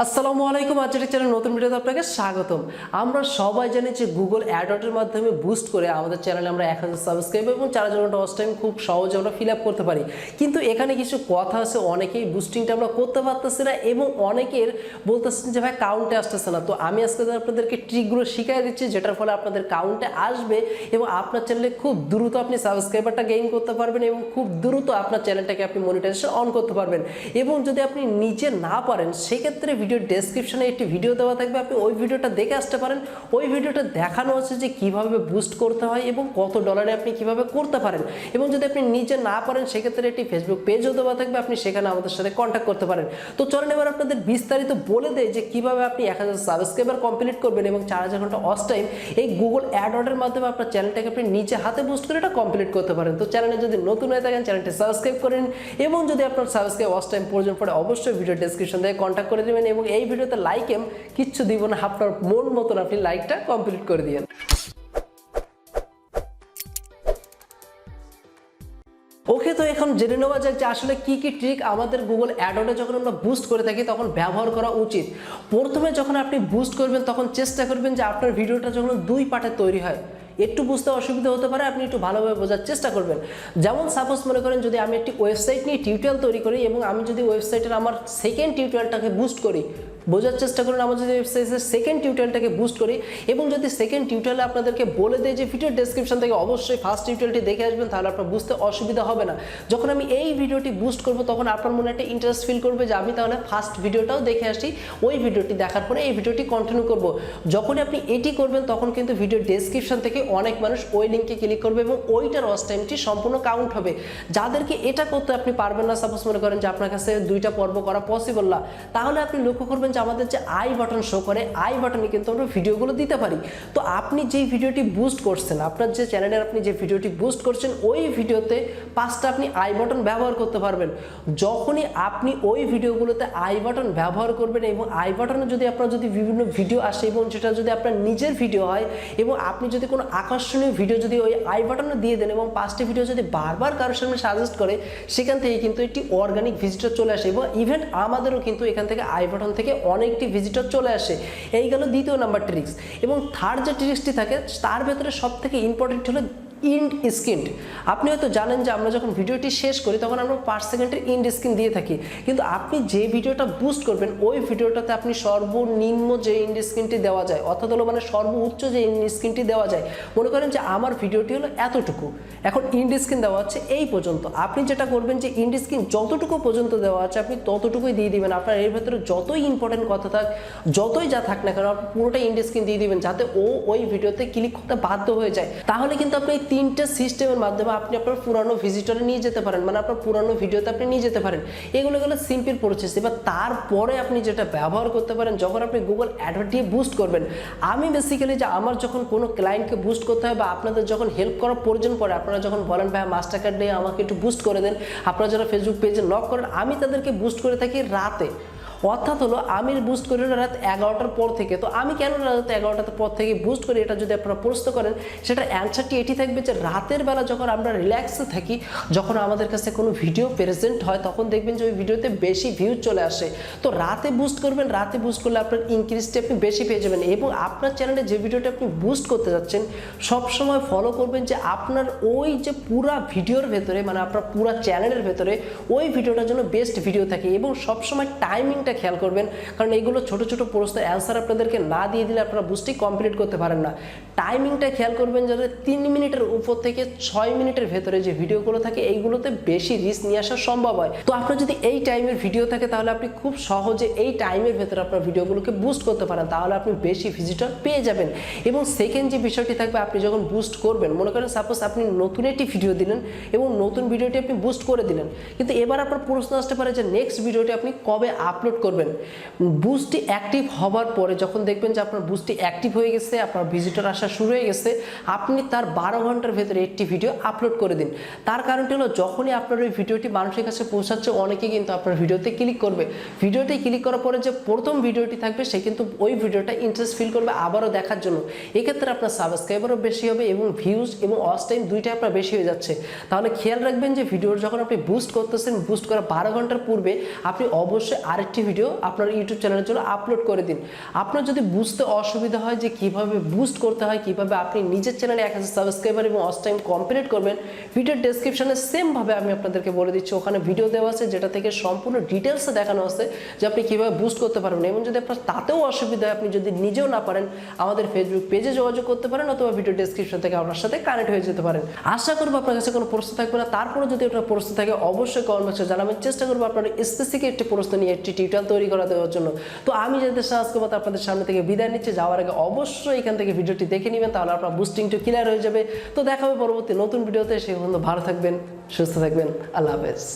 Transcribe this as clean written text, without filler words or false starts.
আসসালামু আলাইকুম। আজকের চ্যানেল নতুন ভিডিওতে আপনাকে স্বাগতম। আমরা সবাই জানি যে গুগল অ্যাডওয়ার্ডের মাধ্যমে বুস্ট করে আমাদের চ্যানেলে আমরা 1000 সাবস্ক্রাইব এবং 4000 ঘন্টা ওয়াচ টাইম খুব সহজে আমরা ফিল আপ করতে পারি। কিন্তু এখানে কিছু কথা আছে, অনেকেই বুস্টিংটা আমরা করতে পারতেছি না এবং অনেকের বলতেছেন যে ভাই কাউন্টে আসতেছে না। তো আমি আজকে আপনাদেরকে ট্রিকগুলো শিখিয়ে দিচ্ছি, যেটার ফলে আপনাদের কাউন্টে আসবে এবং আপনার চ্যানেলে খুব দ্রুত আপনি সাবস্ক্রাইবারটা গেইন করতে পারবেন এবং খুব দ্রুত আপনার চ্যানেলটাকে আপনি মনিটাইজেশন অন করতে পারবেন। এবং যদি আপনি নিজে না পারেন, সেক্ষেত্রে ভিডিও ডেসক্রিপশনে একটি ভিডিও দেওয়া থাকবে, আপনি ওই ভিডিওটা দেখে আসতে পারেন। ওই ভিডিওটা দেখানো আছে যে কিভাবে বুস্ট করতে হয় এবং কত ডলারে আপনি কিভাবে করতে পারেন। এবং যদি আপনি নিজে না পারেন, সেক্ষেত্রে একটি ফেসবুক পেজও দেওয়া থাকবে, আপনি সেখানে আমাদের সাথে কন্ট্যাক্ট করতে পারেন। তো চলেন এবার আপনাদের বিস্তারিত বলে দেয় যে কিভাবে আপনি 1000 সাবস্ক্রাইবার কমপ্লিট করবেন এবং 4000 ঘন্টা ওয়াচ টাইম এই গুগল অ্যাডওয়ার্ডের মাধ্যমে আপনার চ্যানেলটাকে আপনি নিজে হাতে বুস্ট করে এটা কমপ্লিট করতে পারেন। তো চ্যানেলে যদি নতুন হয়ে থাকেন, চ্যানেলটি সাবস্ক্রাইব করেন এবং যদি আপনার সাবস্ক্রাইব ওয়াচ টাইম প্রয়োজন পড়ে, অবশ্যই ভিডিও ডেসক্রিপশন থেকে কন্ট্যাক্ট করে দেবেন এবং এই ভিডিওতে লাইক কিচ্ছু দিব না, আপনার মন মতন আপনি লাইকটা কমপ্লিট করে দিয়েন। ওকে, তো এখন জেনে নেওয়া যাক যে আসলে কি কি ট্রিক আমাদের গুগল অ্যাডওয়ার্ডে যখন আমরা বুস্ট করে থাকি তখন ব্যবহার করা উচিত। প্রথমে যখন আপনি বুস্ট করবেন তখন চেষ্টা করবেন যে আপনার ভিডিওটা যখন 2 পার্টে তৈরি হয়, একটু বুঝতে অসুবিধা হতে পারে, আপনি একটু ভালোভাবে বোঝার চেষ্টা করবেন। যেমন সাপোজ মনে করেন যদি আমি একটি ওয়েবসাইট নিয়ে টিউটোরিয়াল তৈরি করি এবং আমি যদি ওয়েবসাইটের আমার সেকেন্ড টিউটোরিয়ালটাকে বুস্ট করি, বোঝার চেষ্টা করুন, আমার যদি ওয়েবসাইটের সেকেন্ড টিউটোরিয়ালটাকে বুস্ট করি এবং যদি সেকেন্ড টিউটোরিয়ালে আপনাদেরকে বলে দেয় যে ভিডিও ডেসক্রিপশন থেকে অবশ্যই ফার্স্ট টিউটোরিয়ালটি দেখে আসবেন, তাহলে আপনার বুঝতে অসুবিধা হবে না। যখন আমি এই ভিডিওটি বুস্ট করব তখন আপনার মনে একটা ইন্টারেস্ট ফিল করবে যে আমি তাহলে ফার্স্ট ভিডিওটাও দেখে আসি, ওই ভিডিওটি দেখার পরে এই ভিডিওটি কন্টিনিউ করব। যখনই আপনি এটি করবেন তখন কিন্তু ভিডিও ডেসক্রিপশন থেকে অনেক মানুষ ওই লিঙ্কে ক্লিক করবে এবং ওইটার ওয়াচ টাইমটি সম্পূর্ণ কাউন্ট হবে। যাদেরকে এটা করতে আপনি পারবেন না, সাপোজ মনে করেন যে আপনার কাছে 2টা পর্ব করা পসিবল না, তাহলে আপনি লক্ষ্য করবেন যে আমাদের যে আই বাটন শো করে, আই বাটনে কিন্তু আমরা ভিডিওগুলো দিতে পারি। তো আপনি যেই ভিডিওটি বুস্ট করছেন, আপনার যে চ্যানেলের আপনি যে ভিডিওটি বুস্ট করছেন, ওই ভিডিওতে 5টা আপনি আই বাটন ব্যবহার করতে পারবেন। যখনই আপনি ওই ভিডিওগুলোতে আই বাটন ব্যবহার করবেন এবং আই বাটনে যদি আপনার যদি বিভিন্ন ভিডিও আসে এবং সেটা যদি আপনার নিজের ভিডিও হয় এবং আপনি যদি কোনো আকর্ষণীয় ভিডিও যদি ওই আই বাটনে দিয়ে দেন এবং 5টি ভিডিও যদি বারবার কারোর সামনে সাজেস্ট করে, সেখান থেকে কিন্তু একটি অর্গানিক ভিজিটর চলে আসে এবং ইভেন আমাদেরও কিন্তু এখান থেকে আই বাটন থেকে অনেকটি ভিজিটর চলে আসে। এই গেল দ্বিতীয় নাম্বার ট্রিক্স। এবং থার্ড যে ট্রিক্সটি থাকে তার ভেতরে সবথেকে ইম্পর্টেন্ট হলো ইন্ড স্ক্রিন। আপনি হয়তো জানেন যে আমরা যখন ভিডিওটি শেষ করি তখন আমরা 5 সেকেন্ডের ইন্ড স্ক্রিন দিয়ে থাকি, কিন্তু আপনি যে ভিডিওটা বুস্ট করবেন ওই ভিডিওটাতে আপনি সর্বনিম্ন যে ইন্ড স্ক্রিনটি দেওয়া যায়, অর্থাৎ হলো মানে সর্বোচ্চ যে ইন্ড স্ক্রিনটি দেওয়া যায়, মনে করেন যে আমার ভিডিওটি হলো এতটুকু, এখন ইন্ড স্ক্রিন দেওয়া হচ্ছে এই পর্যন্ত। আপনি যেটা করবেন যে ইন্ড স্ক্রিন যতটুকু পর্যন্ত দেওয়া আছে আপনি ততটুকুই দিয়ে দিবেন। আপনার এর ভেতরে যতই ইম্পর্টেন্ট কথা থাক, যতই যা থাক না কেন, আপনি পুরোটা ইন্ড স্ক্রিন দিয়ে দিবেন যাতে ও ওই ভিডিওতে ক্লিক করতে বাধ্য হয়ে যায়। তাহলে কিন্তু আপনি 3টে সিস্টেমের মাধ্যমে আপনি আপনার পুরানো ভিজিটরে নিয়ে যেতে পারেন, মানে আপনার পুরানো ভিডিওতে আপনি নিয়ে যেতে পারেন। এগুলো হলো সিম্পল প্রসেস। এবার তারপরে আপনি যেটা ব্যবহার করতে পারেন যখন আপনি গুগল অ্যাডওয়ার্ড দিয়ে বুস্ট করবেন, আমি বেসিক্যালি যে আমার যখন কোনো ক্লায়েন্টকে বুস্ট করতে হয় বা আপনাদের যখন হেল্প করার প্রয়োজন পড়ে, আপনারা যখন বলেন ভাই মাস্টার কার্ড দিয়ে আমাকে একটু বুস্ট করে দেন, আপনারা যারা ফেসবুক পেজে নক করেন, আমি তাদেরকে বুস্ট করে থাকি রাতে। অর্থাৎ হলো আমি বুস্ট করি রাত 11টার পর থেকে। তো আমি কেন রাত 11টার পর থেকে বুস্ট করি, এটা যদি আপনারা প্রশ্ন করেন, সেটার অ্যান্সারটি এটি থাকবে যে রাতের বেলা যখন আমরা রিল্যাক্সে থাকি, যখন আমাদের কাছে কোনো ভিডিও প্রেজেন্ট হয়, তখন দেখবেন যে ওই ভিডিওতে বেশি ভিউজ চলে আসে। তো রাতে বুস্ট করবেন, রাতে বুস্ট করলে আপনার ইনক্রিজটি আপনি বেশি পেয়ে যাবেন। এবং আপনার চ্যানেলে যে ভিডিওটা আপনি বুস্ট করতে যাচ্ছেন সবসময় ফলো করবেন যে আপনার ওই যে পুরা ভিডিওর ভেতরে, মানে আপনার পুরা চ্যানেলের ভেতরে ওই ভিডিওটার জন্য বেস্ট ভিডিও থাকে। এবং সবসময় টাইমিংটা খেয়াল করবেন, কারণ এইগুলো ছোট ছোট প্রশ্নের অ্যান্সার আপনাদেরকে না দিয়ে দিলে আপনারা বুস্টই কমপ্লিট করতে পারেন না। টাইমিংটা খেয়াল করবেন যাতে 3 মিনিটের উপর থেকে 6 মিনিটের ভেতরে যে ভিডিওগুলো থাকে এইগুলোতে বেশি রিস্ক নিয়ে আসা সম্ভব হয়। তো আপনার যদি এই টাইমের ভিডিও থাকে তাহলে আপনি খুব সহজে এই টাইমের ভেতরে আপনার ভিডিওগুলোকে বুস্ট করতে পারেন, তাহলে আপনি বেশি ভিজিটর পেয়ে যাবেন। এবং সেকেন্ড যে বিষয়টি থাকবে, আপনি যখন বুস্ট করবেন, মনে করেন সাপোজ আপনি নতুন একটি ভিডিও দিলেন এবং নতুন ভিডিওটি আপনি বুস্ট করে দিলেন, কিন্তু এবার আপনার প্রশ্ন আসতে পারে যে নেক্সট ভিডিওটি আপনি কবে আপলোড করবেন। বুস্টটি অ্যাক্টিভ হওয়ার পরে যখন দেখবেন যে আপনার বুস্টটি অ্যাক্টিভ হয়ে গেছে, আপনার ভিজিটর আসা শুরু হয়ে গেছে, আপনি তার 12 ঘন্টার ভেতরে একটি ভিডিও আপলোড করে দিন। তার কারণটি হলো যখনই আপনার ওই ভিডিওটি মানুষের কাছে পৌঁছাচ্ছে, অনেকে কিন্তু আপনার ভিডিওতে ক্লিক করবে। ভিডিওতে ক্লিক করার পরে যে প্রথম ভিডিওটি থাকবে সে কিন্তু ওই ভিডিওটা ইন্টারেস্ট ফিল করবে আবারও দেখার জন্য। এক্ষেত্রে আপনার সাবস্ক্রাইবারও বেশি হবে এবং ভিউজ এবং ওয়াচ টাইম দুইটাই আপনার বেশি হয়ে যাচ্ছে। তাহলে খেয়াল রাখবেন যে ভিডিওর যখন আপনি বুস্ট করতেছেন, বুস্ট করার 12 ঘন্টার পূর্বে আপনি অবশ্যই আরেকটি ভিডিও আপনার ইউটিউব চ্যানেলের জন্য আপলোড করে দিন। আপনার যদি বুঝতে অসুবিধা হয় যে কিভাবে বুস্ট করতে হয়, কিভাবে আপনি নিজের চ্যানেলে 1000 সাবস্ক্রাইবার এবং ওয়াচ টাইম কমপ্লিট করবেন, ভিডিওর ডেসক্রিপশনে সেমভাবে আমি আপনাদেরকে বলে দিচ্ছি, ওখানে ভিডিও দেওয়া আছে যেটা থেকে সম্পূর্ণ ডিটেলসে দেখানো আছে যে আপনি কীভাবে বুস্ট করতে পারবেন। এবং যদি আপনার তাতেও অসুবিধা হয়, আপনি যদি নিজেও না পারেন, আমাদের ফেসবুক পেজে যোগাযোগ করতে পারেন অথবা ভিডিও ডেসক্রিপশন থেকে আপনার সাথে কানেক্ট হয়ে যেতে পারেন। আশা করবো আপনার কাছে কোনো প্রশ্ন থাকবে না। তারপরে যদি আপনার প্রশ্ন থাকে অবশ্যই কমেন্ট বক্সে জানাবেন, চেষ্টা করবো আপনার স্পেসিফিক একটি প্রশ্ন নিয়ে একটি টিউটোরিয়াল তৈরি করা দেওয়ার জন্য। তো আমি যাদের সাহায্য করবো আপনাদের সামনে থেকে বিদায় নিচ্ছি। যাওয়ার আগে অবশ্যই এখান থেকে ভিডিওটি দেখে নেবেন, তাহলে আপনার বুস্টিংটা ক্লিয়ার হয়ে যাবে। তো দেখা হবে পরবর্তী নতুন ভিডিওতে। সেই পর্যন্ত ভালো থাকবেন, সুস্থ থাকবেন, আল্লাহ হাফেজ।